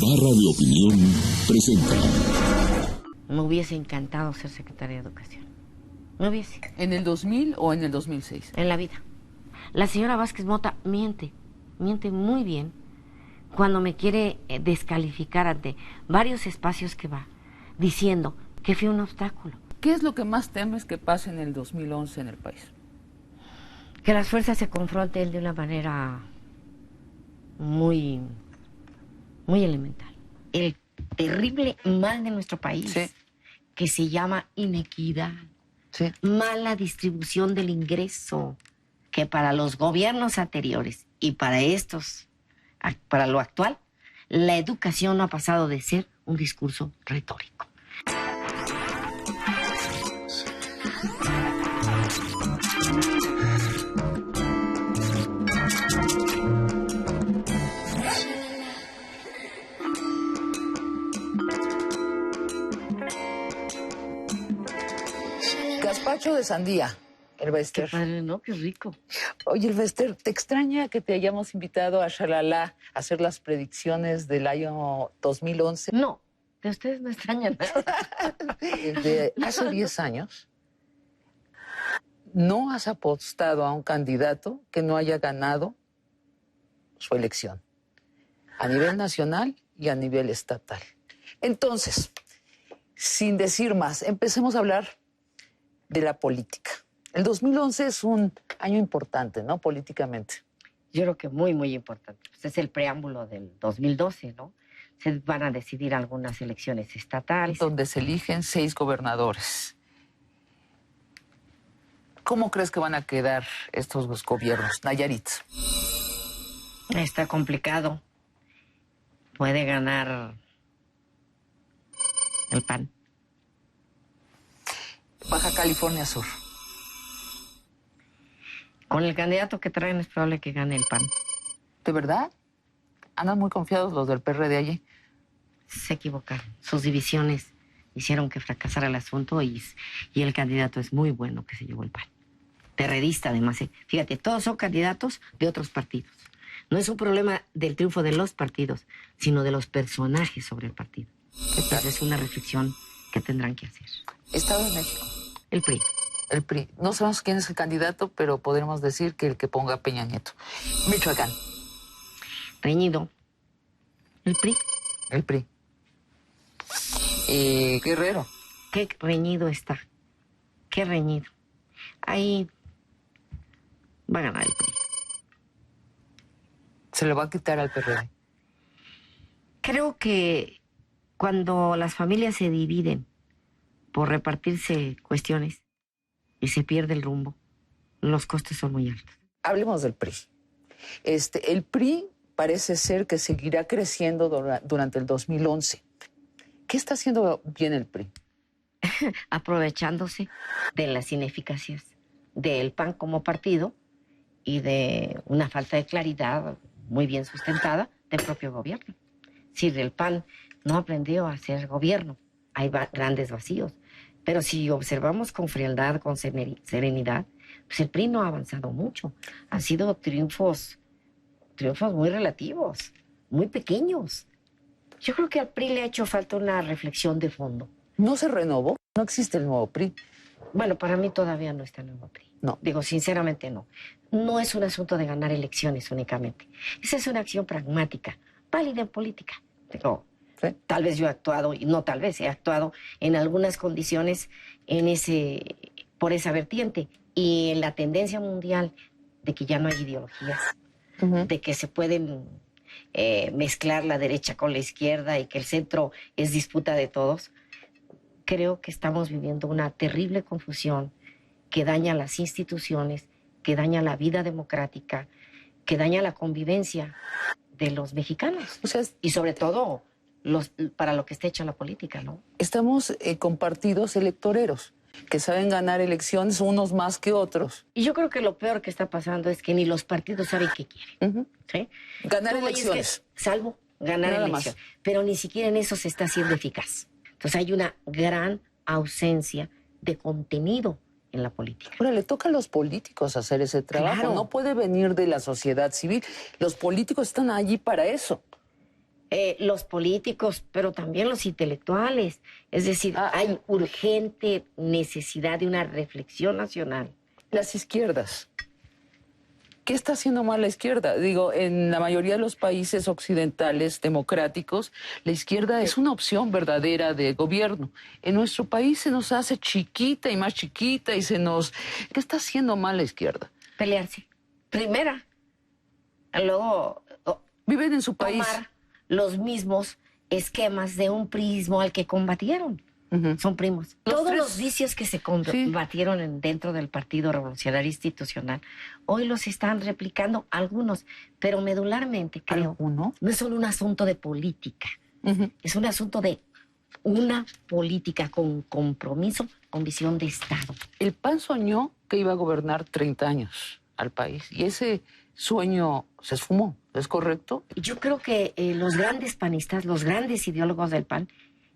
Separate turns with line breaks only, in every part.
Barra de Opinión presenta.
Me hubiese encantado ser secretaria de Educación. Me hubiese.
¿En el 2000 o en el 2006?
En la vida. La señora Vázquez Mota miente muy bien cuando me quiere descalificar ante varios espacios que va, diciendo que fui un obstáculo.
¿Qué es lo que más temes que pase en el 2011 en el país?
Que las fuerzas se confronten de una manera muy elemental. El terrible mal de nuestro país,
sí,
que se llama inequidad,
sí,
mala distribución del ingreso, que para los gobiernos anteriores y para estos, para lo actual, la educación no ha pasado de ser un discurso retórico.
Gazpacho de sandía, Elvester.
Qué padre, ¿no? Qué rico.
Oye, Elvester, ¿te extraña que te hayamos invitado a Shalala a hacer las predicciones del año 2011?
No, de ustedes no extrañan nada.
De hace 10 años, no has apostado a un candidato que no haya ganado su elección, a nivel nacional y a nivel estatal. Entonces, sin decir más, empecemos a hablar de la política. El 2011 es un año importante, ¿no? Políticamente.
Yo creo que muy importante. Pues es el preámbulo del 2012, ¿no? Se van a decidir algunas elecciones estatales.
Donde se eligen 6 gobernadores. ¿Cómo crees que van a quedar estos gobiernos? Nayarit.
Está complicado. Puede ganar el PAN.
Baja California Sur.
Con el candidato que traen es probable que gane el PAN.
¿De verdad? Andan muy confiados los del PRD allí.
Se equivocaron. Sus divisiones hicieron que fracasara el asunto y el candidato es muy bueno que se llevó el PAN. Perredista, además. Fíjate, todos son candidatos de otros partidos. No es un problema del triunfo de los partidos, sino de los personajes sobre el partido. Esta es una reflexión que tendrán que hacer.
Estado de México.
El PRI.
El PRI. No sabemos quién es el candidato, pero podremos decir que el que ponga a Peña Nieto. Michoacán.
Reñido. El PRI.
El PRI. Guerrero.
Qué reñido está. Qué reñido. Ahí va a ganar el PRI.
Se le va a quitar al PRD.
Creo que cuando las familias se dividen por repartirse cuestiones y se pierde el rumbo, los costes son muy altos.
Hablemos del PRI. El PRI parece ser que seguirá creciendo durante el 2011. ¿Qué está haciendo bien el PRI?
Aprovechándose de las ineficacias del PAN como partido y de una falta de claridad muy bien sustentada del propio gobierno. Si el PAN no aprendió a hacer gobierno, hay grandes vacíos. Pero si observamos con frialdad, con serenidad, pues el PRI no ha avanzado mucho. Han sido triunfos muy relativos, muy pequeños. Yo creo que al PRI le ha hecho falta una reflexión de fondo.
¿No se renovó? ¿No existe el nuevo PRI?
Bueno, para mí todavía no está el nuevo PRI.
No.
Digo, sinceramente no. No es un asunto de ganar elecciones únicamente. Esa es una acción pragmática, válida en política. Digo,
¿sí?
Tal vez yo he actuado, y no tal vez, he actuado en algunas condiciones por esa vertiente. Y en la tendencia mundial de que ya no hay ideologías, de que se pueden mezclar la derecha con la izquierda y que el centro es disputa de todos, creo que estamos viviendo una terrible confusión que daña las instituciones, que daña la vida democrática, que daña la convivencia de los mexicanos.
O sea,
y sobre todo para lo que está hecha la política, ¿no?
Estamos con partidos electoreros que saben ganar elecciones unos más que otros.
Y yo creo que lo peor que está pasando es que ni los partidos saben qué quieren. ¿Sí?
Ganar
No,
elecciones.
Salvo ganar
Nada
elecciones.
más.
Pero ni siquiera en eso se está haciendo eficaz. Entonces hay una gran ausencia de contenido en la política.
Ahora, le toca a los políticos hacer ese trabajo.
Claro.
No puede venir de la sociedad civil. Los políticos están allí para eso.
Los políticos, pero también los intelectuales. Es decir, hay urgente necesidad de una reflexión nacional.
Las izquierdas. ¿Qué está haciendo mal la izquierda? Digo, en la mayoría de los países occidentales democráticos, la izquierda es una opción verdadera de gobierno. En nuestro país se nos hace chiquita y más chiquita y se nos... ¿Qué está haciendo mal la izquierda?
Pelearse. Primera. Luego...
Viven en su país.
Tomar los mismos esquemas de un prismo al que combatieron. Son primos. Todos los vicios que se combatieron dentro del Partido Revolucionario Institucional, hoy los están replicando algunos, pero medularmente, creo, no es solo un asunto de política, es un asunto de una política con compromiso, con visión de Estado.
El PAN soñó que iba a gobernar 30 años al país y ese sueño se esfumó, ¿es correcto?
Yo creo que los grandes panistas, los grandes ideólogos del PAN,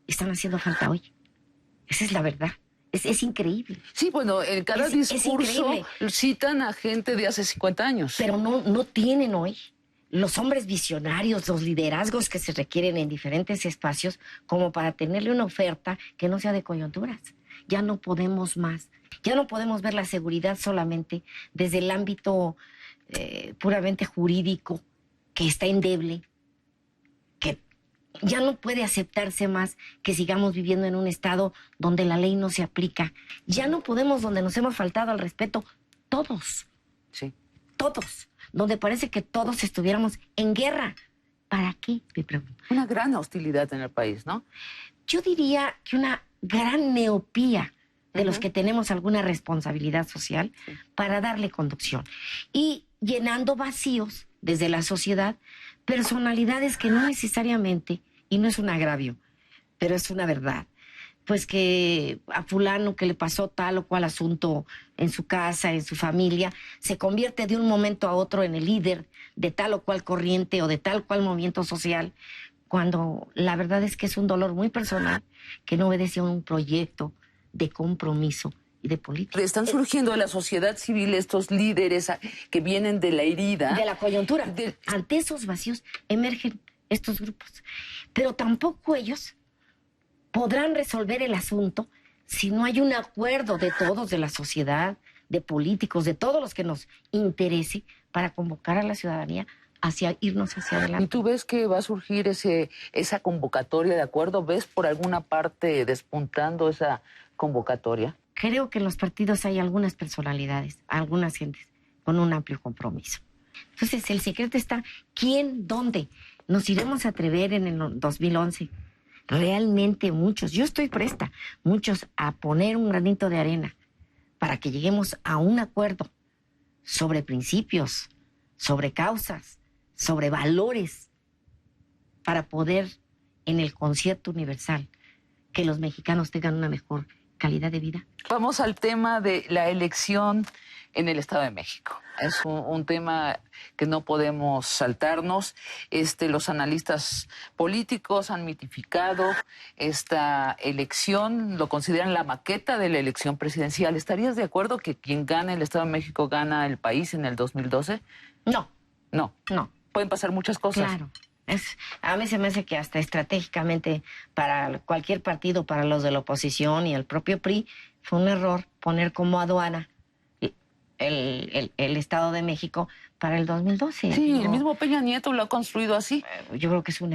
están haciendo falta hoy. Esa es la verdad. Es increíble.
Sí, bueno, en cada discurso citan a gente de hace 50 años.
Pero no tienen hoy los hombres visionarios, los liderazgos que se requieren en diferentes espacios como para tenerle una oferta que no sea de coyunturas. Ya no podemos más. Ya no podemos ver la seguridad solamente desde el ámbito puramente jurídico, que está endeble, que ya no puede aceptarse más que sigamos viviendo en un estado donde la ley no se aplica. Ya no podemos, donde nos hemos faltado al respeto todos.
Sí.
Todos. Donde parece que todos estuviéramos en guerra. ¿Para qué? Me pregunto.
Una gran hostilidad en el país, ¿no?
Yo diría que una gran miopía de los que tenemos alguna responsabilidad social para darle conducción. Y llenando vacíos desde la sociedad, personalidades que no necesariamente, y no es un agravio, pero es una verdad, pues que a fulano que le pasó tal o cual asunto en su casa, en su familia, se convierte de un momento a otro en el líder de tal o cual corriente o de tal cual movimiento social, cuando la verdad es que es un dolor muy personal que no obedece a un proyecto de compromiso y de política.
Están surgiendo de la sociedad civil estos líderes que vienen de la herida.
De la coyuntura. Ante esos vacíos emergen estos grupos. Pero tampoco ellos podrán resolver el asunto si no hay un acuerdo de todos, de la sociedad, de políticos, de todos los que nos interese, para convocar a la ciudadanía irnos hacia adelante.
¿Y tú ves que va a surgir esa convocatoria de acuerdo? ¿Ves por alguna parte despuntando esa convocatoria?
Creo que en los partidos hay algunas personalidades, algunas gentes con un amplio compromiso. Entonces, el secreto está quién, dónde. Nos iremos a atrever en el 2011. Realmente muchos, yo estoy presta, muchos a poner un granito de arena para que lleguemos a un acuerdo sobre principios, sobre causas, sobre valores, para poder, en el concierto universal, que los mexicanos tengan una mejor calidad de vida.
Vamos al tema de la elección en el Estado de México. Es un tema que no podemos saltarnos. Los analistas políticos han mitificado esta elección, lo consideran la maqueta de la elección presidencial. ¿Estarías de acuerdo que quien gane el Estado de México gana el país en el 2012?
No.
No.
No.
Pueden pasar muchas cosas.
Claro. A mí se me hace que hasta estratégicamente para cualquier partido, para los de la oposición y el propio PRI, fue un error poner como aduana el Estado de México para el 2012.
Sí, el mismo Peña Nieto lo ha construido así.
Yo creo que es un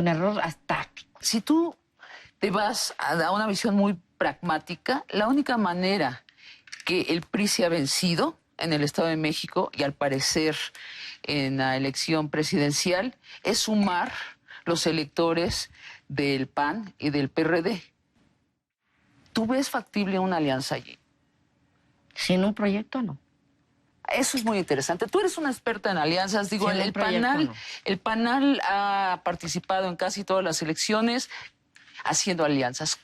error táctico.
Si tú te vas a una visión muy pragmática, la única manera que el PRI se ha vencido en el Estado de México y al parecer en la elección presidencial es sumar los electores del PAN y del PRD. ¿Tú ves factible una alianza allí?
Sin un proyecto, no.
Eso es muy interesante. Tú eres una experta en alianzas. Digo, el PANAL ha participado en casi todas las elecciones haciendo alianzas.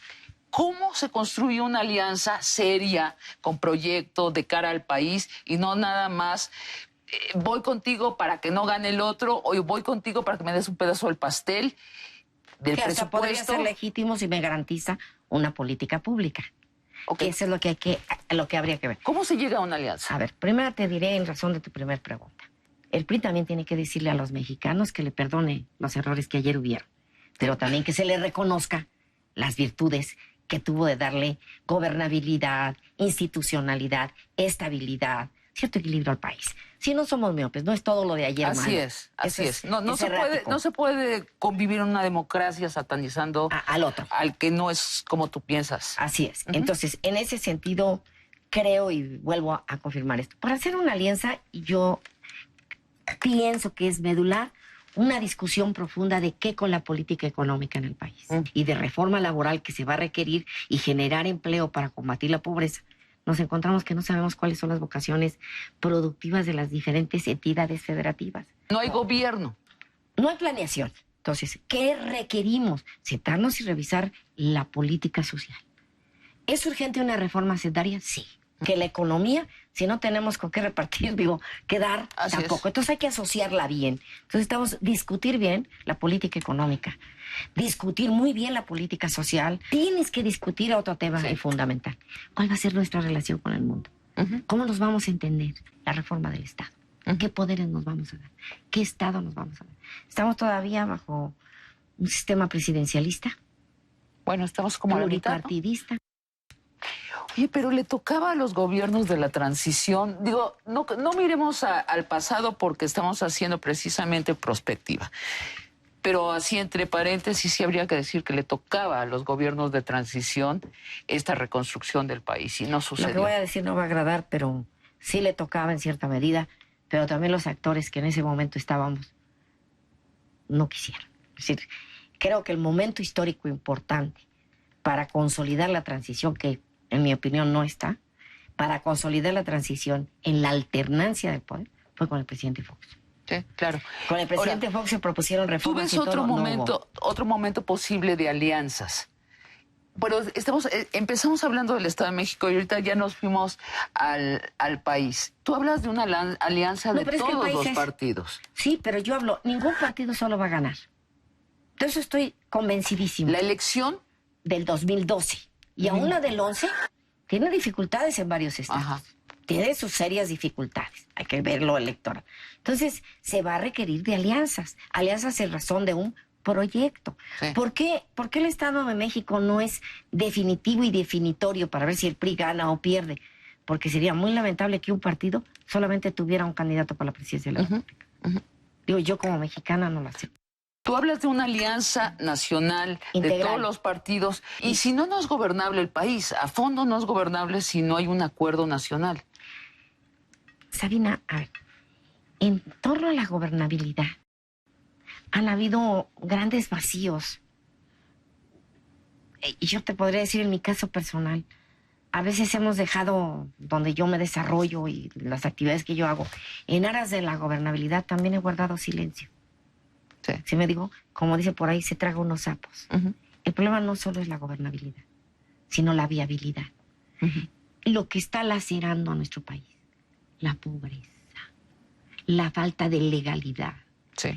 ¿Cómo se construye una alianza seria, con proyecto de cara al país y no nada más voy contigo para que no gane el otro o voy contigo para que me des un pedazo del pastel del
que hasta podría
presupuesto?
ser legítimo si me garantiza una política pública.
Okay.
Eso es lo que habría que ver.
¿Cómo se llega a una alianza?
A ver, primero te diré en razón de tu primera pregunta. El PRI también tiene que decirle a los mexicanos que le perdone los errores que ayer hubieron, pero también que se le reconozca las virtudes que tuvo de darle gobernabilidad, institucionalidad, estabilidad, cierto equilibrio al país. Si no somos miopes, no es todo lo de ayer.
Así
malo.
es, así es. No,
es errático.
no se puede convivir en una democracia satanizando
al otro.
Al que no es como tú piensas.
Así es. Entonces, en ese sentido, creo y vuelvo a confirmar esto. Para hacer una alianza, yo pienso que es medular una discusión profunda de qué con la política económica en el país y de reforma laboral que se va a requerir y generar empleo para combatir la pobreza. Nos encontramos que no sabemos cuáles son las vocaciones productivas de las diferentes entidades federativas.
No hay gobierno.
No hay planeación. Entonces, ¿qué requerimos? Sentarnos y revisar la política social. ¿Es urgente una reforma hacendaria? Sí. Que la economía, si no tenemos con qué repartir, qué dar,
Así
tampoco.
es.
Entonces hay que asociarla bien. Entonces discutir bien la política económica, discutir muy bien la política social. Tienes que discutir otro tema fundamental. ¿Cuál va a ser nuestra relación con el mundo? ¿Cómo nos vamos a entender? La reforma del Estado. ¿Qué poderes nos vamos a dar? ¿Qué Estado nos vamos a dar? ¿Estamos todavía bajo un sistema presidencialista?
Bueno, estamos como
pluripartidista.
Oye, pero le tocaba a los gobiernos de la transición, digo, no miremos al pasado porque estamos haciendo precisamente prospectiva, pero así entre paréntesis sí habría que decir que le tocaba a los gobiernos de transición esta reconstrucción del país y no sucedió.
Lo que voy a decir no va a agradar, pero sí le tocaba en cierta medida, pero también los actores que en ese momento estábamos no quisieron. Es decir, creo que el momento histórico importante para consolidar la transición, que en mi opinión no está, para consolidar la transición en la alternancia del poder, fue con el presidente Fox.
Sí, claro.
Con el presidente Fox se propusieron reformas.
¿Tú ves otro momento posible de alianzas? Bueno, empezamos hablando del Estado de México y ahorita ya nos fuimos al país. Tú hablas de una alianza de todos los partidos.
Sí, pero yo hablo, ningún partido solo va a ganar. De eso estoy convencidísimo.
La elección
del 2012 y aún la del 11 tiene dificultades en varios estados.
Ajá.
Tiene sus serias dificultades. Hay que ver lo electoral. Entonces, se va a requerir de alianzas. Alianzas en razón de un proyecto.
Sí.
¿Por qué el Estado de México no es definitivo y definitorio para ver si el PRI gana o pierde? Porque sería muy lamentable que un partido solamente tuviera un candidato para la presidencia de la República. Digo, yo como mexicana no lo acepto.
Tú hablas de una alianza nacional integral de todos los partidos. Y si no es gobernable el país, a fondo no es gobernable si no hay un acuerdo nacional.
Sabina, a ver, en torno a la gobernabilidad han habido grandes vacíos. Y yo te podría decir en mi caso personal, a veces hemos dejado donde yo me desarrollo y las actividades que yo hago, en aras de la gobernabilidad también he guardado silencio.
Sí.
Si me digo, como dice por ahí, se traga unos sapos. El problema no solo es la gobernabilidad, sino la viabilidad. Lo que está lacerando a nuestro país, la pobreza, la falta de legalidad,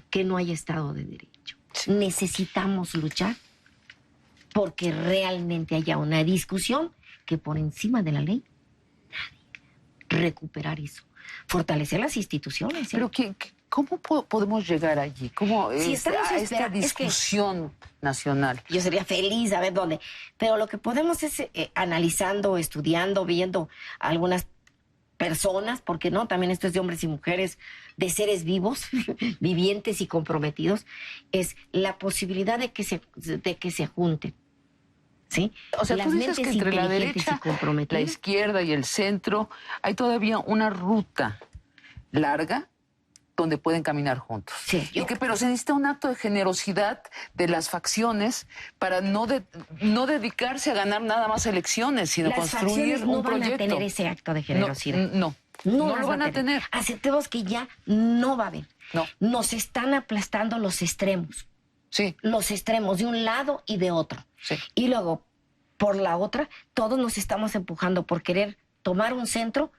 que no hay Estado de Derecho. Necesitamos luchar porque realmente haya una discusión que por encima de la ley, recuperar eso, fortalecer las instituciones.
Pero ¿cómo podemos llegar allí? ¿Cómo a esta discusión nacional?
Yo sería feliz a ver dónde. Pero lo que podemos es analizando, estudiando, viendo algunas personas, porque no, también esto es de hombres y mujeres, de seres vivos, vivientes y comprometidos, es la posibilidad de que se junten. ¿Sí?
O sea, tú dices que entre la derecha, la izquierda y el centro hay todavía una ruta larga donde pueden caminar juntos.
Sí,
pero se necesita un acto de generosidad de las facciones para no dedicarse a ganar nada más elecciones, sino construir un proyecto.
No van a tener ese acto de generosidad.
No lo van a tener.
Aceptemos que ya no va a haber.
No.
Nos están aplastando los extremos.
Sí.
Los extremos de un lado y de otro.
Sí.
Y luego, por la otra, todos nos estamos empujando por querer tomar un centro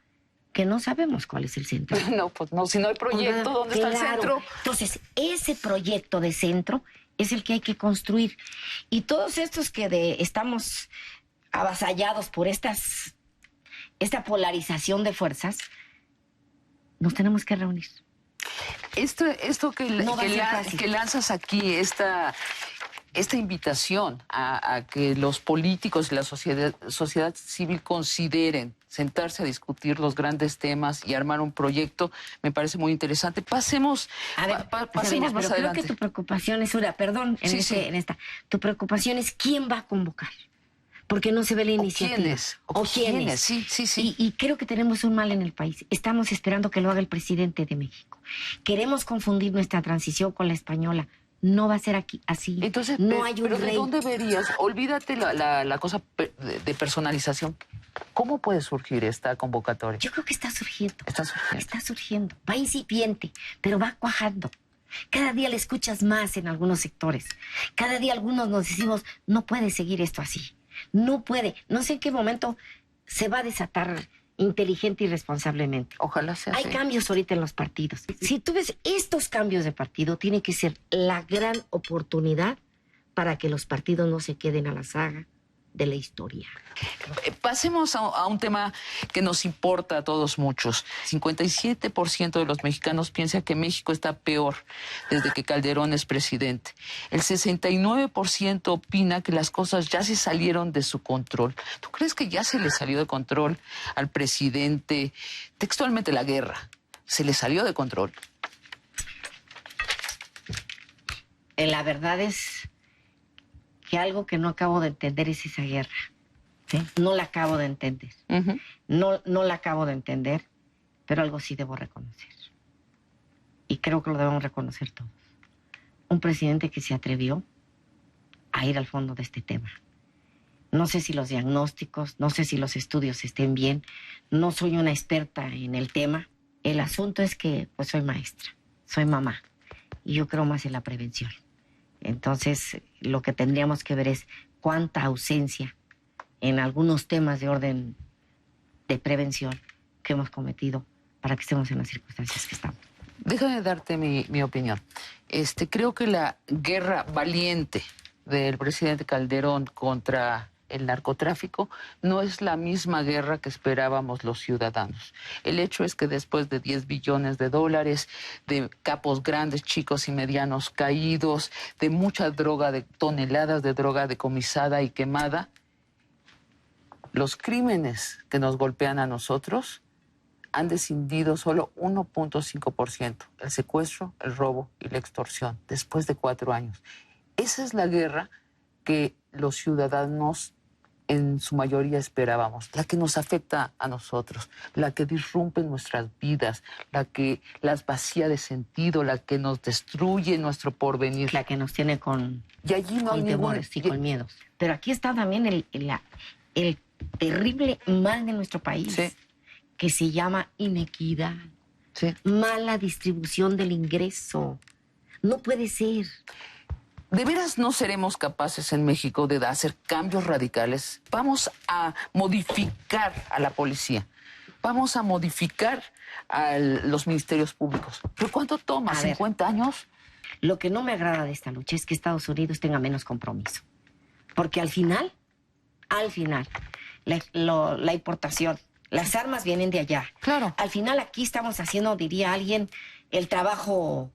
que no sabemos cuál es el centro.
No, pues no, si no hay proyecto, ¿dónde está el centro?
Entonces, ese proyecto de centro es el que hay que construir. Y todos estos que estamos avasallados por esta polarización de fuerzas, nos tenemos que reunir.
Esto
No va a ser fácil.
que lanzas aquí, esta invitación a que los políticos y la sociedad civil consideren sentarse a discutir los grandes temas y armar un proyecto, me parece muy interesante. Pasemos,
A ver,
pasemos
Sabina,
más
pero
adelante.
creo que tu preocupación es una, perdón,
Sí, sí.
en esta. Tu preocupación es quién va a convocar. Porque no se ve la iniciativa.
¿Quiénes?
¿O quiénes?
Sí, sí, sí.
Y creo que tenemos un mal en el país. Estamos esperando que lo haga el presidente de México. Queremos confundir nuestra transición con la española. No va a ser aquí así.
Entonces,
no hay un
pero
rey.
¿de dónde verías? Olvídate la cosa de personalización. ¿Cómo puede surgir esta convocatoria?
Yo creo que está surgiendo.
Está surgiendo.
Está surgiendo. Va incipiente, pero va cuajando. Cada día le escuchas más en algunos sectores. Cada día algunos nos decimos, no puede seguir esto así. No puede. No sé en qué momento se va a desatar inteligente y responsablemente.
Ojalá sea
Hay
así.
cambios ahorita en los partidos. Si tú ves estos cambios de partido, tiene que ser la gran oportunidad para que los partidos no se queden a la saga de la historia.
Pasemos a un tema que nos importa a todos muchos. 57% de los mexicanos piensa que México está peor desde que Calderón es presidente. El 69% opina que las cosas ya se salieron de su control. ¿Tú crees que ya se le salió de control al presidente? Textualmente, la guerra. ¿Se le salió de control?
La verdad es que algo que no acabo de entender es esa guerra. ¿Sí? No la acabo de entender.
Uh-huh.
No la acabo de entender, pero algo sí debo reconocer. Y creo que lo debemos reconocer todos. Un presidente que se atrevió a ir al fondo de este tema. No sé si los diagnósticos, no sé si los estudios estén bien. No soy una experta en el tema. El asunto es que pues soy maestra, soy mamá. Y yo creo más en la prevención. Entonces, lo que tendríamos que ver es cuánta ausencia en algunos temas de orden de prevención que hemos cometido para que estemos en las circunstancias que estamos.
Déjame darte mi opinión. Creo que la guerra valiente del presidente Calderón contra el narcotráfico no es la misma guerra que esperábamos los ciudadanos. El hecho es que después de 10 billones de dólares, de capos grandes, chicos y medianos caídos, de mucha droga, de toneladas de droga decomisada y quemada, los crímenes que nos golpean a nosotros han descendido solo 1.5%. El secuestro, el robo y la extorsión, después de 4 años. Esa es la guerra que los ciudadanos en su mayoría esperábamos, la que nos afecta a nosotros, la que disrumpe nuestras vidas, la que las vacía de sentido, la que nos destruye nuestro porvenir.
La que nos tiene con
allí no hay
temores y con miedos. Pero aquí está también el terrible mal de nuestro país,
sí,
que se llama inequidad,
sí,
mala distribución del ingreso. No puede ser.
¿De veras no seremos capaces en México de hacer cambios radicales? Vamos a modificar a la policía. Vamos a modificar a los ministerios públicos. ¿Pero cuánto toma? ¿50 años?
Lo que no me agrada de esta lucha es que Estados Unidos tenga menos compromiso. Porque al final, la importación, las armas vienen de allá.
Claro.
Al final aquí estamos haciendo, diría alguien, el trabajo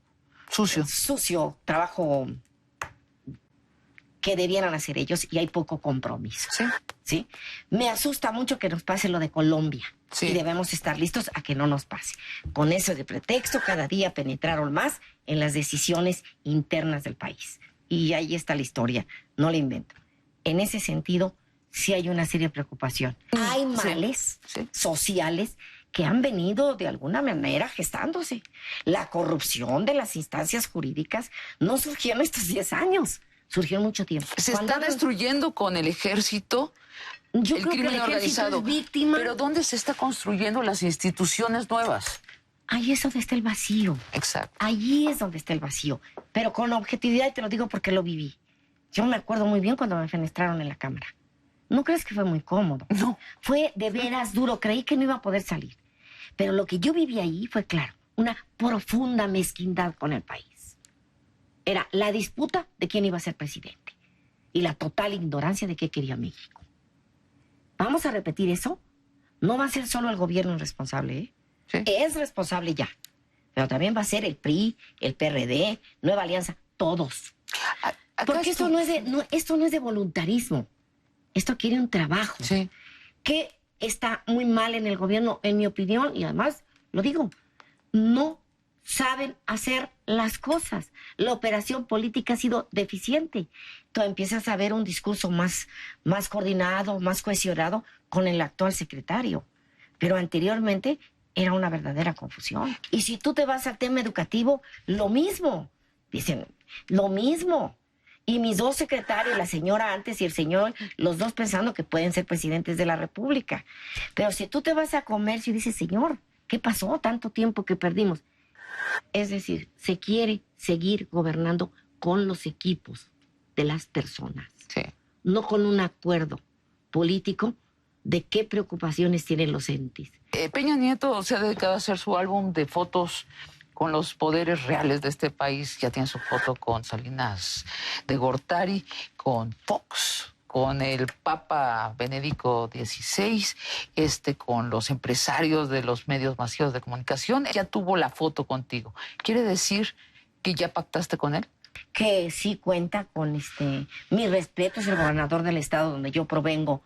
sucio, trabajo que debieran hacer ellos, y hay poco compromiso.
Sí.
¿Sí? Me asusta mucho que nos pase lo de Colombia.
Sí.
Y debemos estar listos a que no nos pase. Con eso de pretexto, cada día penetraron más en las decisiones internas del país. Y ahí está la historia, no la invento. En ese sentido, sí hay una seria preocupación. Hay males sociales que han venido de alguna manera gestándose. La corrupción de las instancias jurídicas no surgió en estos 10 años. Surgió en mucho tiempo.
Se está destruyendo con el ejército,
yo
el
creo
crimen
que el ejército
organizado.
es víctima.
Pero ¿dónde se está construyendo las instituciones nuevas?
Ahí es donde está el vacío.
Exacto.
Allí es donde está el vacío. Pero con objetividad, y te lo digo porque lo viví. Yo me acuerdo muy bien cuando me fenestraron en la cámara. ¿No crees que fue muy cómodo?
No.
Fue de veras duro. Creí que no iba a poder salir. Pero lo que yo viví ahí fue, claro, una profunda mezquindad con el país. Era la disputa de quién iba a ser presidente y la total ignorancia de qué quería México. ¿Vamos a repetir eso? No va a ser solo el gobierno el responsable, ¿eh?
Sí.
Es responsable ya. pero también va a ser el PRI, el PRD, Nueva Alianza, todos. Porque esto esto no es de voluntarismo. Esto quiere un trabajo.
Sí.
Que está muy mal en el gobierno, en mi opinión, y además, lo digo, no saben hacer las cosas. La operación política ha sido deficiente. Tú empiezas a ver un discurso más coordinado, más cohesionado con el actual secretario. Pero anteriormente era una verdadera confusión. Y si tú te vas al tema educativo, lo mismo. Dicen, lo mismo. Y mis dos secretarios, la señora antes y el señor, los dos pensando que pueden ser presidentes de la República. Pero si tú te vas a comercio y dices, señor, ¿qué pasó? Tanto tiempo que perdimos. Es decir, se quiere seguir gobernando con los equipos de las personas.
Sí.
No con un acuerdo político de qué preocupaciones tienen los entes.
Peña Nieto se ha dedicado a hacer su álbum de fotos con los poderes reales de este país. Ya tiene su foto con Salinas de Gortari, con Fox, con el Papa Benedicto XVI, con los empresarios de los medios masivos de comunicación. Ya tuvo la foto contigo. ¿Quiere decir que ya pactaste con él?
Que sí cuenta con mi respeto, es el gobernador del estado donde yo provengo,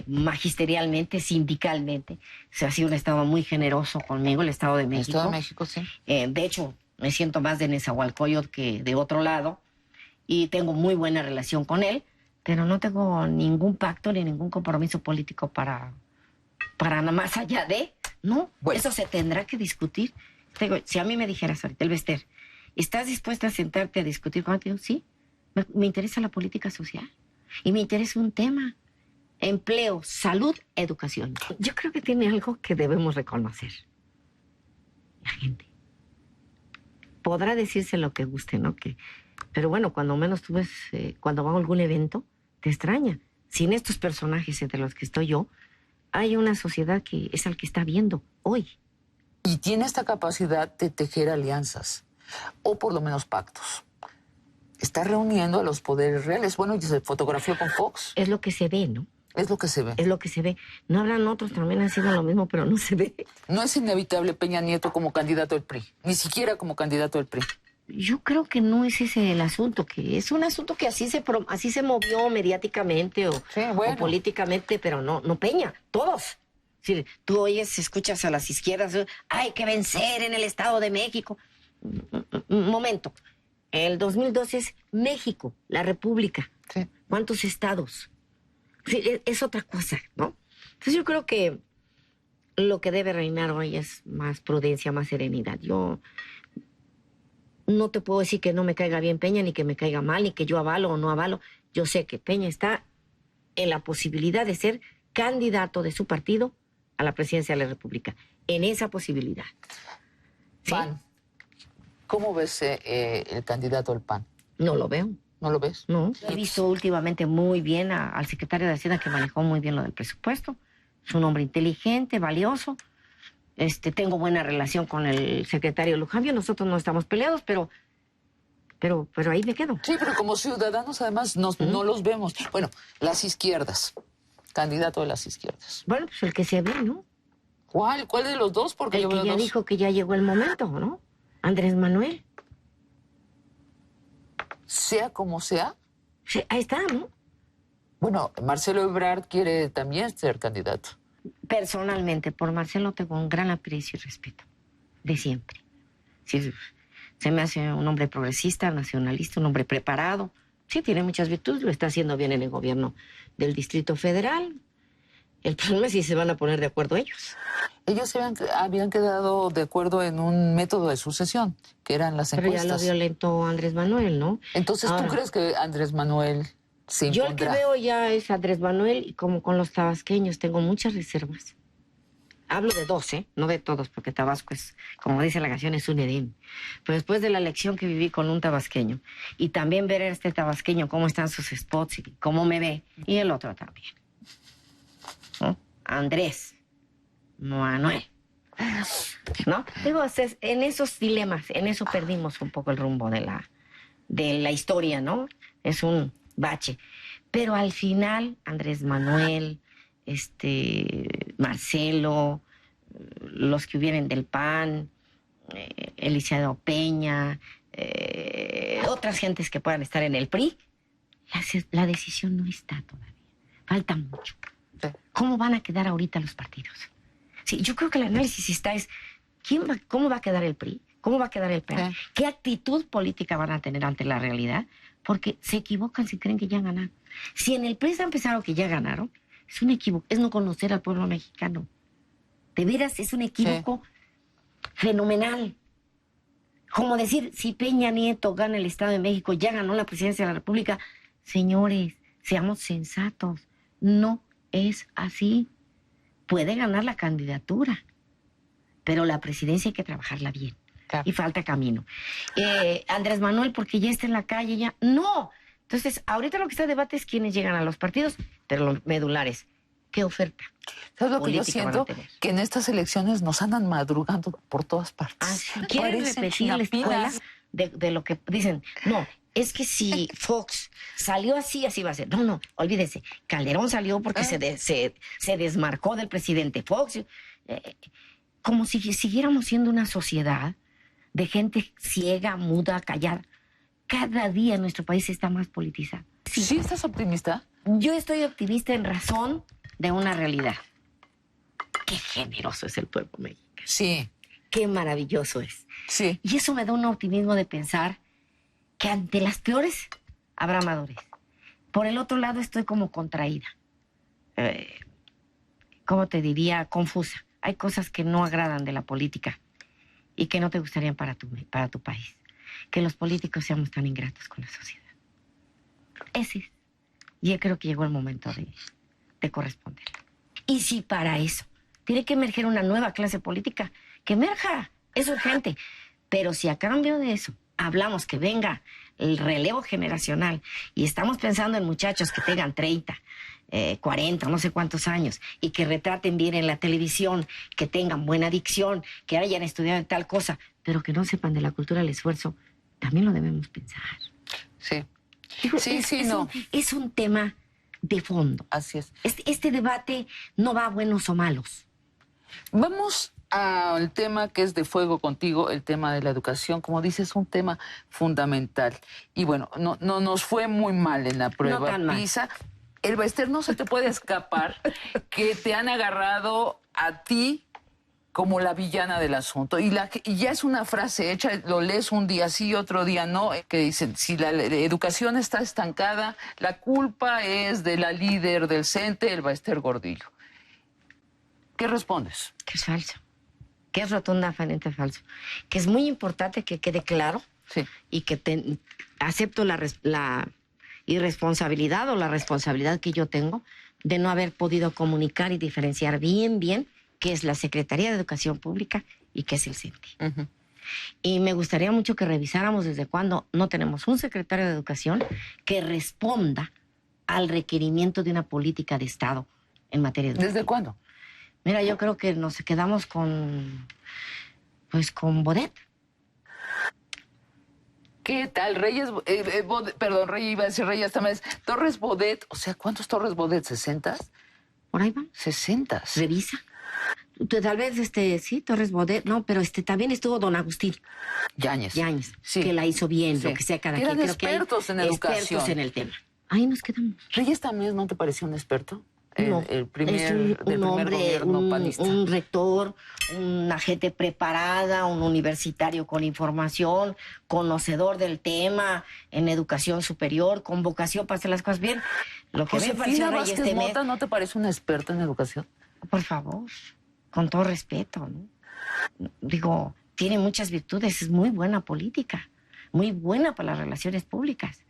magisterialmente, sindicalmente. O sea, ha sido un estado muy generoso conmigo, el Estado de México.
El Estado de México, sí.
De hecho, me siento más de Nezahualcóyotl que de otro lado y tengo muy buena relación con él, pero no tengo ningún pacto ni ningún compromiso político para nada más allá de, ¿no?
Bueno.
Eso se tendrá que discutir. Digo, si a mí me dijeras ahorita, Elvester, ¿estás dispuesta a sentarte a discutir contigo? Sí, me interesa la política social y me interesa un tema: empleo, salud, educación. Yo creo que tiene algo que debemos reconocer. La gente. Podrá decirse lo que guste, ¿no? Pero bueno, cuando menos tú ves, cuando va a algún evento, te extraña. Sin estos personajes entre los que estoy yo, hay una sociedad que es al que está viendo hoy.
Y tiene esta capacidad de tejer alianzas, o por lo menos pactos. Está reuniendo a los poderes reales. Bueno, y se fotografió con Fox.
Es lo que se ve, ¿no?
Es lo que se ve.
Es lo que se ve. No habrán otros también haciendo lo mismo, pero no se ve.
No es inevitable Peña Nieto como candidato del PRI, ni siquiera como candidato del PRI.
Yo creo que no es ese el asunto, que es un asunto que así se movió mediáticamente o políticamente, pero no Peña, todos. Si tú oyes, escuchas a las izquierdas, hay que vencer en el Estado de México. Un momento, el 2012 es México, la República.
Sí.
¿Cuántos estados? Sí, es otra cosa, ¿no? Entonces yo creo que lo que debe reinar hoy es más prudencia, más serenidad. Yo no te puedo decir que no me caiga bien Peña, ni que me caiga mal, ni que yo avalo o no avalo. Yo sé que Peña está en la posibilidad de ser candidato de su partido a la presidencia de la República. En esa posibilidad. ¿Sí?
PAN. ¿Cómo ves el candidato del PAN?
No lo veo.
¿No lo ves?
No. He visto últimamente muy bien al secretario de Hacienda, que manejó muy bien lo del presupuesto. Es un hombre inteligente, valioso. Tengo buena relación con el secretario Lujambio. Nosotros no estamos peleados, pero ahí me quedo.
Sí, pero como ciudadanos además no los vemos. Bueno, las izquierdas. Candidato de las izquierdas.
Bueno, pues el que se ve, ¿no?
¿Cuál? ¿Cuál de los dos? Porque
El
yo
que
veo
ya
dos.
dijo que ya llegó el momento, ¿no? Andrés Manuel.
Sea como sea.
Sí, ahí está, ¿no?
Bueno, Marcelo Ebrard quiere también ser candidato.
Personalmente, por Marcelo tengo un gran aprecio y respeto. De siempre. Sí, se me hace un hombre progresista, nacionalista, un hombre preparado. Sí, tiene muchas virtudes, lo está haciendo bien en el gobierno del Distrito Federal. El problema es si se van a poner de acuerdo ellos.
Ellos habían quedado de acuerdo en un método de sucesión, que eran las
Pero
encuestas.
ya lo violentó Andrés Manuel, ¿no?
Entonces,
Ahora,
¿tú crees que Andrés Manuel se
yo el que
impondrá?
veo ya es Andrés Manuel, y como con los tabasqueños tengo muchas reservas. Hablo de dos, no de todos, porque Tabasco es, como dice la canción, es un Edén. Pero después de la elección que viví con un tabasqueño, y también ver a este tabasqueño cómo están sus spots y cómo me ve, y el otro también, ¿no? Andrés Manuel, ¿no? Digo, en esos dilemas, en eso perdimos un poco el rumbo de la historia, ¿no? Es un bache. Pero al final, Andrés Manuel, Marcelo, los que vienen del PAN, Eliseo Peña, otras gentes que puedan estar en el PRI, la decisión no está todavía. Falta mucho.
Sí.
¿Cómo van a quedar ahorita los partidos? Sí, yo creo que el análisis es ¿cómo va a quedar el PRI? ¿Cómo va a quedar el PAN?
Sí.
¿Qué actitud política van a tener ante la realidad? Porque se equivocan si creen que ya ganaron. Si en el PRI han pensado que ya ganaron, es un equívoco, es no conocer al pueblo mexicano. De veras, es un equívoco fenomenal. Como decir, si Peña Nieto gana el Estado de México, ya ganó la presidencia de la República. Señores, seamos sensatos. No es así. Puede ganar la candidatura, pero la presidencia hay que trabajarla bien.
Claro.
Y falta camino. Andrés Manuel, porque ya está en la calle, ya. ¡No! Entonces, ahorita lo que está en debate es quiénes llegan a los partidos, pero los medulares. ¿Qué oferta?
¿Sabes lo que yo
política van a
siento?
tener?
Que en estas elecciones nos andan madrugando por todas partes.
¿Quieren
Parecen
repetir la escuela
chinapinas.
de lo que dicen? No, es que si Fox salió así, así va a ser. No, no, olvídense. Calderón salió porque se desmarcó del presidente Fox. Como si siguiéramos siendo una sociedad de gente ciega, muda, callada. Cada día nuestro país está más politizado.
¿Sí estás optimista?
Yo estoy optimista en razón de una realidad. Qué generoso es el pueblo mexicano.
Sí,
Qué maravilloso es.
sí.
Y eso me da un optimismo de pensar que ante las peores habrá amadores. Por el otro lado estoy como contraída. ¿Cómo te diría? Confusa. Hay cosas que no agradan de la política y que no te gustarían para tu país. Que los políticos seamos tan ingratos con la sociedad. Ese es. Y yo creo que llegó el momento de corresponder. Y si para eso tiene que emerger una nueva clase política, que emerja, es urgente. Pero si a cambio de eso hablamos que venga el relevo generacional y estamos pensando en muchachos que tengan 30, 40, no sé cuántos años, y que retraten bien en la televisión, que tengan buena dicción, que hayan estudiado en tal cosa, pero que no sepan de la cultura del esfuerzo, también lo debemos pensar.
Sí,
Digo,
sí, no.
Es un tema de fondo.
Así es.
Este debate no va a buenos o malos.
Vamos al tema que es de fuego contigo, el tema de la educación. Como dices, un tema fundamental. Y bueno, no nos fue muy mal en la prueba
No tan mal.
PISA. El Bester, no se te puede escapar que te han agarrado a ti como la villana del asunto. Y ya es una frase hecha, lo lees un día sí, otro día no, que dicen, si la educación está estancada, la culpa es de la líder del CENTE, el Bester Gordillo. ¿Qué respondes?
Que es falso. Que es rotundamente falso. Que es muy importante que quede claro
Sí.
y que acepto la irresponsabilidad o la responsabilidad que yo tengo de no haber podido comunicar y diferenciar bien qué es la Secretaría de Educación Pública y qué es el CENTE.
Uh-huh.
Y me gustaría mucho que revisáramos desde cuándo no tenemos un secretario de Educación que responda al requerimiento de una política de Estado en materia educativa.
¿Desde cuándo?
Mira, yo creo que nos quedamos con Bodet.
¿Qué tal? Reyes, perdón, Reyes, iba a decir Reyes también. Torres Bodet, o sea, ¿cuántos Torres Bodet? ¿60?
Por ahí van.
60.
Revisa. Tal vez, sí, Torres Bodet, no, pero también estuvo don Agustín
Yáñez.
sí, que la hizo bien,
Sí.
lo que sea cada
Eran
quien. Creo que hay
expertos en educación.
expertos en el tema. Ahí nos quedamos.
¿Reyes también no te pareció un experto?
No,
El primer,
es
del
un
primer
hombre,
gobierno panista.
un rector, una gente preparada, un universitario con información, conocedor del tema en educación superior, con vocación para hacer las cosas bien. Lo que me pareció
Josefina
Reyes
Vázquez
Temer,
Mota, ¿no te parece una experta en educación?
por favor, con todo respeto, ¿no? Digo, tiene muchas virtudes, es muy buena política, muy buena para las relaciones públicas,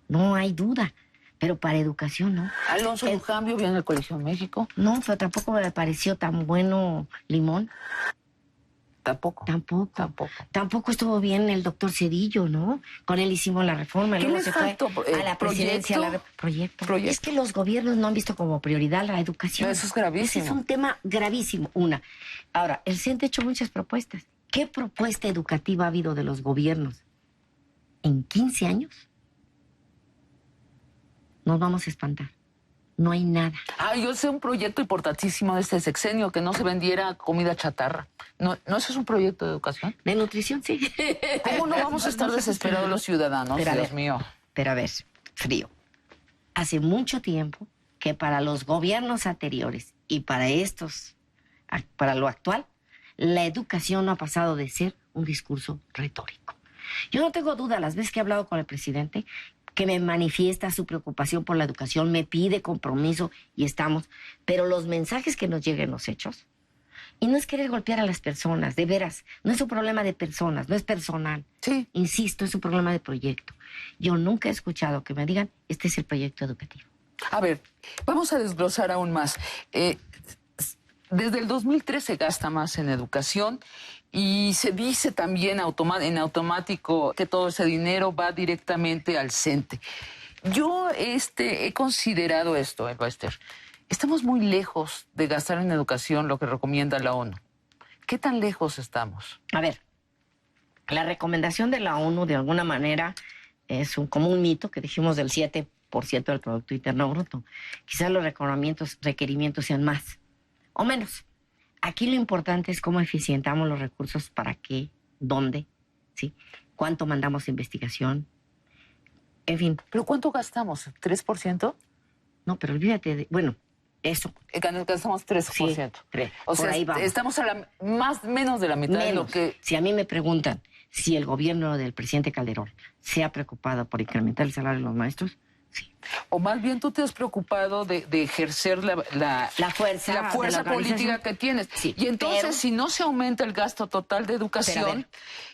no hay duda. Pero para educación, ¿no?
Alonso Lujambio vio en el Colegio de México.
No, pero tampoco me pareció tan bueno Limón.
Tampoco.
Tampoco estuvo bien el doctor Cedillo, ¿no? Con él hicimos la reforma.
¿Qué
Luego
les
se fue
faltó?
a la presidencia. Proyecto. Es que los gobiernos no han visto como prioridad la educación.
Eso es gravísimo.
Ese es un tema gravísimo, una. Ahora, el CENTE ha hecho muchas propuestas. ¿Qué propuesta educativa ha habido de los gobiernos en 15 años? Nos vamos a espantar. No hay nada.
Ah, yo sé un proyecto importantísimo de este sexenio, que no se vendiera comida chatarra. ¿No, no eso es un proyecto de educación?
De nutrición, sí.
¿Cómo no vamos a estar desesperados los ciudadanos?
Pero a
Dios
ver,
mío.
Pero a ver, frío. Hace mucho tiempo que para los gobiernos anteriores y para estos, para lo actual, la educación no ha pasado de ser un discurso retórico. Yo no tengo duda, las veces que he hablado con el presidente, que me manifiesta su preocupación por la educación, me pide compromiso y estamos, pero los mensajes que nos lleguen, los hechos, y no es querer golpear a las personas, de veras, no es un problema de personas, no es personal.
Sí.
Insisto, es un problema de proyecto. Yo nunca he escuchado que me digan, este es el proyecto educativo.
A ver, vamos a desglosar aún más. Desde el 2003 se gasta más en educación y se dice también en automático que todo ese dinero va directamente al CENTE. Yo he considerado esto, Esther. Estamos muy lejos de gastar en educación lo que recomienda la ONU. ¿Qué tan lejos estamos?
A ver, la recomendación de la ONU de alguna manera es como un mito que dijimos del 7% del Producto Interno Bruto. Quizás los requerimientos sean más o menos. Aquí lo importante es cómo eficientamos los recursos, para qué, dónde, ¿sí? Cuánto mandamos a investigación, en fin.
¿Pero cuánto gastamos? ¿3%?
No, pero olvídate de, bueno, eso.
Gastamos 3%.
Sí,
o sea,
ahí vamos.
estamos a menos de la mitad de lo que...
Si a mí me preguntan si el gobierno del presidente Calderón se ha preocupado por incrementar el salario de los maestros, sí.
O más bien tú te has preocupado de ejercer la
fuerza
política que tienes.
Sí,
y entonces,
pero,
si no se aumenta el gasto total de educación,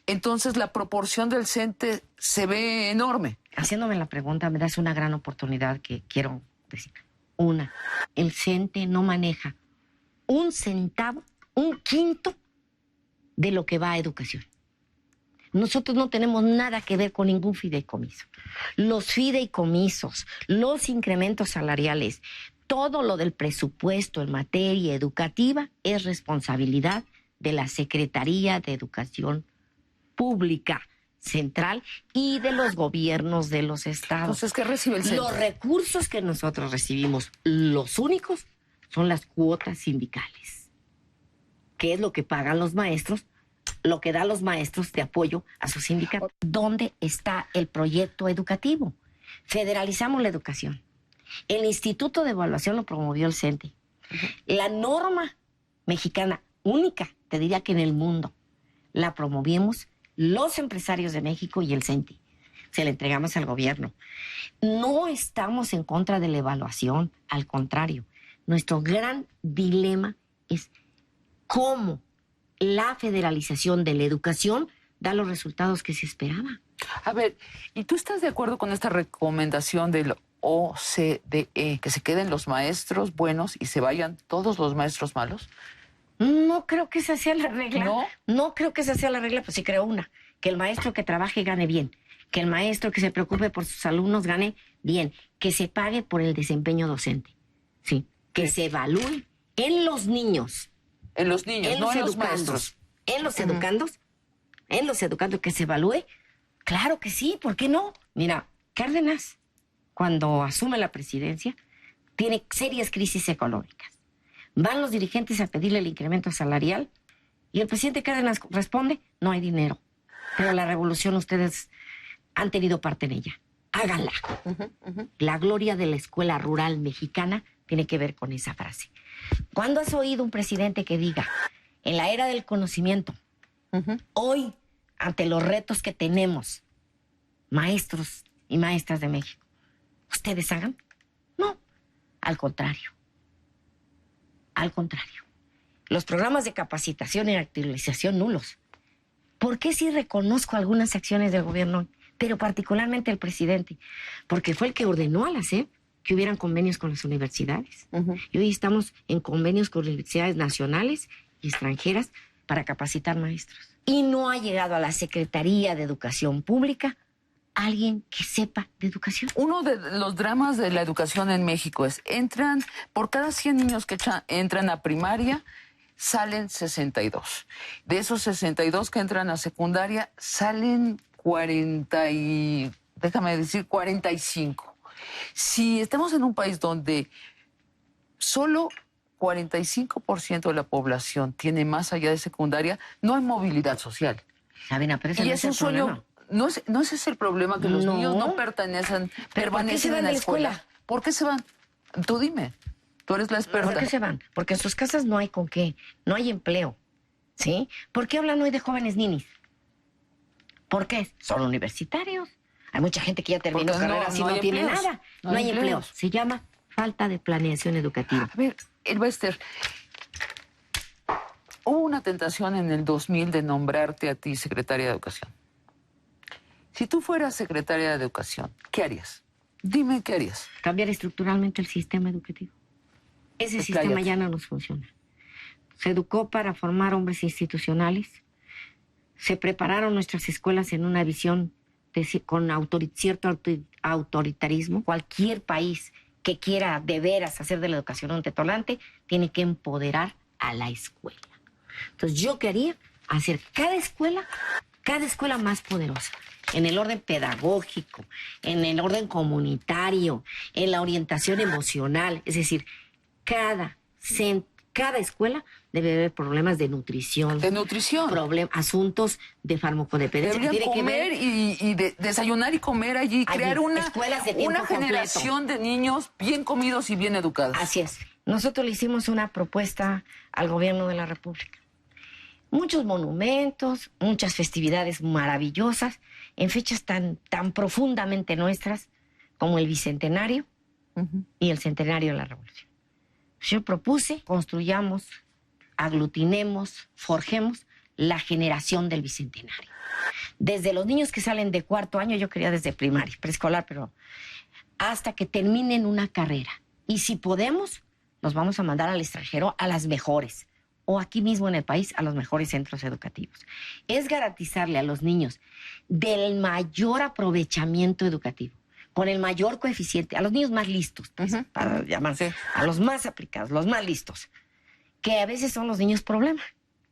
entonces la proporción del CENTE se ve enorme.
Haciéndome la pregunta, me das una gran oportunidad que quiero decir. El CENTE no maneja un centavo, un quinto de lo que va a educación. Nosotros no tenemos nada que ver con ningún fideicomiso. Los fideicomisos, los incrementos salariales, todo lo del presupuesto en materia educativa es responsabilidad de la Secretaría de Educación Pública Central y de los gobiernos de los estados.
Entonces, ¿qué recibe el CENTE?
Los recursos que nosotros recibimos, los únicos, son las cuotas sindicales. ¿Qué es lo que pagan los maestros? Lo que dan los maestros de apoyo a sus sindicatos. ¿Dónde está el proyecto educativo? Federalizamos la educación. El Instituto de Evaluación lo promovió el CENTE. La norma mexicana única, te diría que en el mundo, la promovimos los empresarios de México y el CENTE. Se la entregamos al gobierno. No estamos en contra de la evaluación, al contrario. Nuestro gran dilema es cómo la federalización de la educación da los resultados que se esperaba.
A ver, ¿y tú estás de acuerdo con esta recomendación del OCDE, que se queden los maestros buenos y se vayan todos los maestros malos?
No creo que esa sea la regla.
¿No?
No creo que esa sea la regla, pues sí creo una. Que el maestro que trabaje gane bien. Que el maestro que se preocupe por sus alumnos gane bien. Que se pague por el desempeño docente. Sí. Que se evalúe en los niños.
En los niños, no en los maestros.
En los educandos. En los educandos que se evalúe. Claro que sí, ¿por qué no? Mira, Cárdenas, cuando asume la presidencia, tiene serias crisis económicas. Van los dirigentes a pedirle el incremento salarial y el presidente Cárdenas responde, no hay dinero. Pero la revolución ustedes han tenido parte en ella. Háganla. La gloria de la escuela rural mexicana tiene que ver con esa frase. ¿Cuándo has oído un presidente que diga, en la era del conocimiento, hoy, ante los retos que tenemos, maestros y maestras de México, ustedes hagan? No, al contrario. Al contrario. Los programas de capacitación y actualización nulos. ¿Por qué sí reconozco algunas acciones del gobierno, pero particularmente el presidente? Porque fue el que ordenó a la SEP que hubieran convenios con las universidades. Y hoy estamos en convenios con universidades nacionales y extranjeras para capacitar maestros. Y no ha llegado a la Secretaría de Educación Pública alguien que sepa de educación.
Uno de los dramas de la educación en México es, por cada 100 niños que entran a primaria, salen 62. De esos 62 que entran a secundaria, salen 45. Si estamos en un país donde solo 45% de la población tiene más allá de secundaria, no hay movilidad social.
Sabina, pero ese
Y
no
es
el
un sueño,
problema.
no es ese el problema, que los
No.
niños no
¿Pero
permanecen en la escuela. ¿Por qué se van? Tú dime, tú eres la experta.
¿Por qué se van? Porque en sus casas no hay con qué, no hay empleo, ¿sí? ¿Por qué hablan hoy de jóvenes ninis? ¿Por qué? Son universitarios. Hay mucha gente que ya terminó
Porque
carreras y
no
no
hay
tiene
empleos.
nada.
No
No
hay
hay empleo.
empleos.
Se llama falta de planeación educativa.
A ver, Elbester, hubo una tentación en el 2000 de nombrarte a ti secretaria de Educación. Si tú fueras secretaria de Educación, ¿qué harías? Dime qué harías.
Cambiar estructuralmente el sistema educativo. Ese sistema
Expláyate.
ya no nos funciona. Se educó para formar hombres institucionales. Se prepararon nuestras escuelas en una visión con cierto autoritarismo. Cualquier país que quiera de veras hacer de la educación un detonante tiene que empoderar a la escuela. Entonces, ¿yo qué haría? Hacer cada escuela más poderosa. En el orden pedagógico, en el orden comunitario, en la orientación emocional. Es decir, cada escuela debe haber problemas de nutrición.
De nutrición.
Asuntos de farmacodependencia. Que
Deberían
tiene que
comer
ver
y desayunar y comer allí. Crear
escuelas de tiempo
una generación de niños bien comidos y bien educados.
Así es. Nosotros le hicimos una propuesta al gobierno de la República. Muchos monumentos, muchas festividades maravillosas, en fechas tan profundamente nuestras como el Bicentenario y el Centenario de la Revolución. Yo propuse, construyamos, aglutinemos, forjemos la generación del Bicentenario. Desde los niños que salen de 4º año, yo quería desde primaria, preescolar, pero hasta que terminen una carrera. Y si podemos, los vamos a mandar al extranjero a las mejores, o aquí mismo en el país a los mejores centros educativos. Es garantizarle a los niños del mayor aprovechamiento educativo, con el mayor coeficiente, a los niños más listos, pues, para llamarse, a los más aplicados, los más listos, que a veces son los niños problema.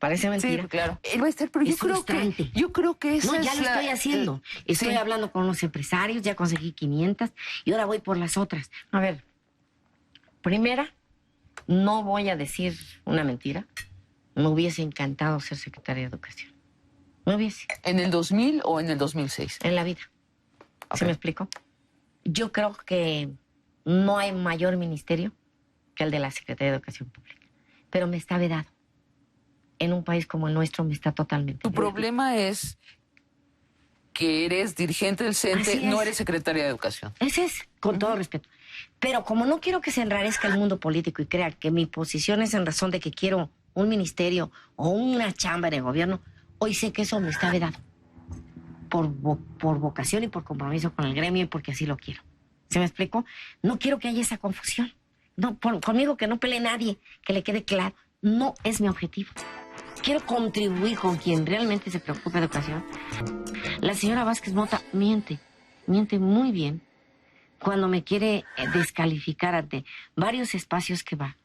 Parece mentira.
Sí, claro. Elbester, pero
Es frustrante.
yo creo que esa
No,
es
ya lo estoy haciendo. Estoy
sí.
hablando con los empresarios, ya conseguí 500 y ahora voy por las otras. A ver, primera, no voy a decir una mentira. Me hubiese encantado ser secretaria de Educación. Me hubiese.
¿En el 2000 o en el 2006?
En la vida. ¿Se me explicó? Yo creo que no hay mayor ministerio que el de la Secretaría de Educación Pública. Pero me está vedado. En un país como el nuestro me está totalmente
Tu
vedado.
problema es que eres dirigente del CENTE,
Así es.
no eres secretaria de Educación.
Ese es, con todo respeto. Pero como no quiero que se enrarezca el mundo político y crea que mi posición es en razón de que quiero un ministerio o una chamba en el gobierno, hoy sé que eso me está vedado. Por vocación y por compromiso con el gremio y porque así lo quiero. ¿Se me explicó? No quiero que haya esa confusión. No, conmigo que no pelee nadie, que le quede claro. No es mi objetivo. Quiero contribuir con quien realmente se preocupe de educación. La señora Vázquez Mota miente muy bien cuando me quiere descalificar ante varios espacios que va,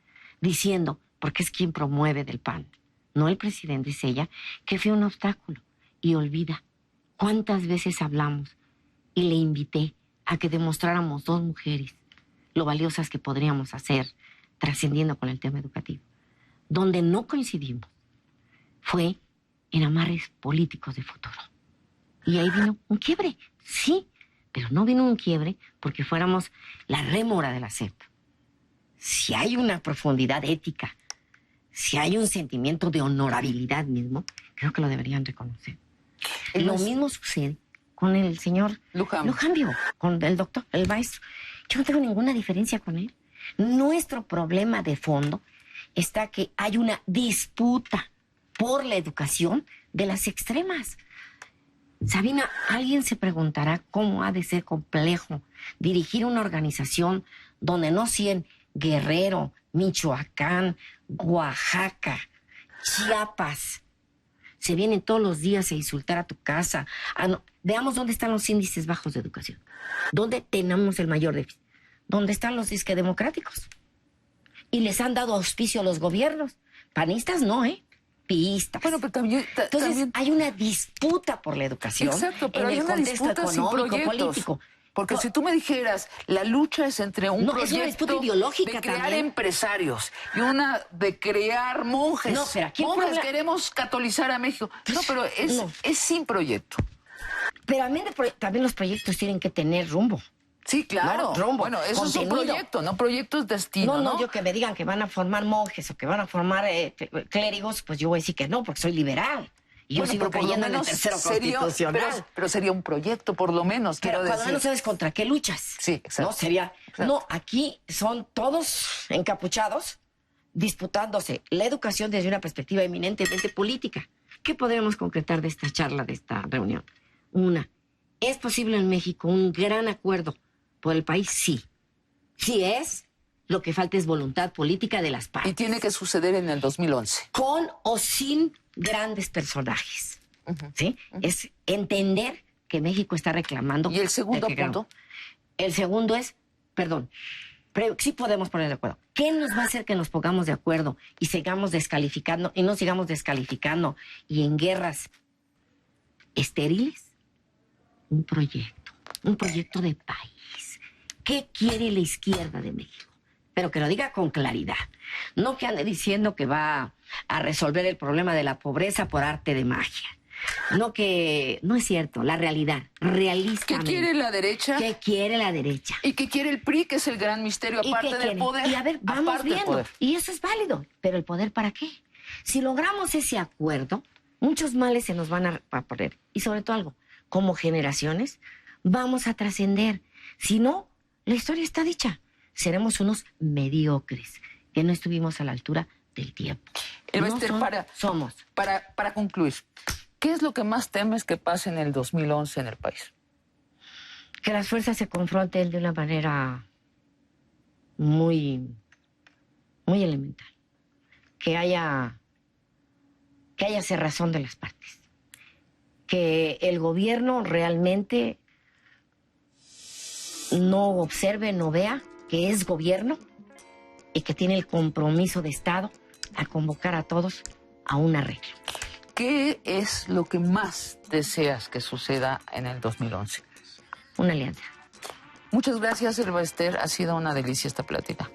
diciendo, porque es quien promueve del PAN, no el presidente, es ella, que fue un obstáculo. Y olvida cuántas veces hablamos y le invité a que demostráramos 2 mujeres lo valiosas que podríamos hacer trascendiendo con el tema educativo. Donde no coincidimos fue en amarres políticos de futuro. Y ahí vino un quiebre, sí, pero no vino un quiebre porque fuéramos la rémora de la SEP. Si hay una profundidad ética, si hay un sentimiento de honorabilidad mismo, creo que lo deberían reconocer. Lo mismo sucede con el señor Lujambio, con el doctor, el maestro. Yo no tengo ninguna diferencia con él. Nuestro problema de fondo está que hay una disputa por la educación de las extremas. Sabina, alguien se preguntará cómo ha de ser complejo dirigir una organización donde no sean Guerrero, Michoacán, Oaxaca, Chiapas. Se vienen todos los días a insultar a tu casa. Veamos dónde están los índices bajos de educación. ¿Dónde tenemos el mayor déficit? ¿Dónde están los disque democráticos? Y les han dado auspicio a los gobiernos. Panistas no, Piistas.
Bueno, pero también...
Entonces, hay una disputa por la educación.
Exacto, pero
en
hay
el
una
contexto
disputa sin
económico,
proyectos.
político.
Porque si tú me dijeras, la lucha es entre un
No, es una
proyecto
disputa ideológica
de crear
también.
empresarios y una de crear monjes.
No, pero aquí el
monjes,
problema-
queremos catolizar a México. No, pero
No.
es sin proyecto.
Pero también los proyectos tienen que tener rumbo.
Sí, claro.
No, rumbo,
bueno, eso es un
contenido.
proyecto, no proyecto es destino,
No,
¿no?
no, yo que me digan que van a formar monjes o que van a formar clérigos, pues yo voy a decir que no, porque soy liberal. Y yo
Bueno,
sigo
pero por lo
creyendo en el
menos
tercero
sería-
constitucional.
pero sería un proyecto, por lo menos,
Pero
quiero
cuando
decir.
no sabes contra qué luchas.
Sí, exacto.
No, sería.
Exacto.
No, aquí son todos encapuchados disputándose la educación desde una perspectiva eminentemente política. ¿Qué podremos concretar de esta charla, de esta reunión? Una, ¿es posible en México un gran acuerdo por el país? Sí. Sí es. Lo que falta es voluntad política de las
Y
partes.
tiene que suceder en el 2011.
Con o sin grandes personajes. ¿Sí? Es entender que México está reclamando.
¿Y el segundo
que-
punto?
El segundo es, perdón, pero sí podemos poner de acuerdo. ¿Qué nos va a hacer que nos pongamos de acuerdo y sigamos descalificando y no sigamos descalificando y en guerras estériles? Un proyecto de país. ¿Qué quiere la izquierda de México? Pero que lo diga con claridad. No que ande diciendo que va a resolver el problema de la pobreza por arte de magia. No que... No es cierto, la realidad.
¿Qué
Realistamente.
quiere la derecha?
¿Qué quiere la derecha?
¿Y qué quiere el PRI, que es el gran misterio,
¿Y
aparte
qué
del
quieren?
poder?
Y a ver, vamos
Aparte del
viendo.
poder.
Y eso es válido. Pero ¿el poder para qué? Si logramos ese acuerdo, muchos males se nos van a poner. Y sobre todo algo, como generaciones, vamos a trascender. Si no, la historia está dicha. Seremos unos mediocres, que no estuvimos a la altura del tiempo.
Elbester,
Somos.
para concluir, ¿qué es lo que más temes que pase en el 2011 en el país?
Que las fuerzas se confronten de una manera muy, muy elemental. Que haya cerrazón de las partes. Que el gobierno realmente no observe, no vea que es gobierno y que tiene el compromiso de Estado a convocar a todos a un arreglo.
¿Qué es lo que más deseas que suceda en el 2011?
Una alianza.
Muchas gracias, Elbester. Ha sido una delicia esta plática.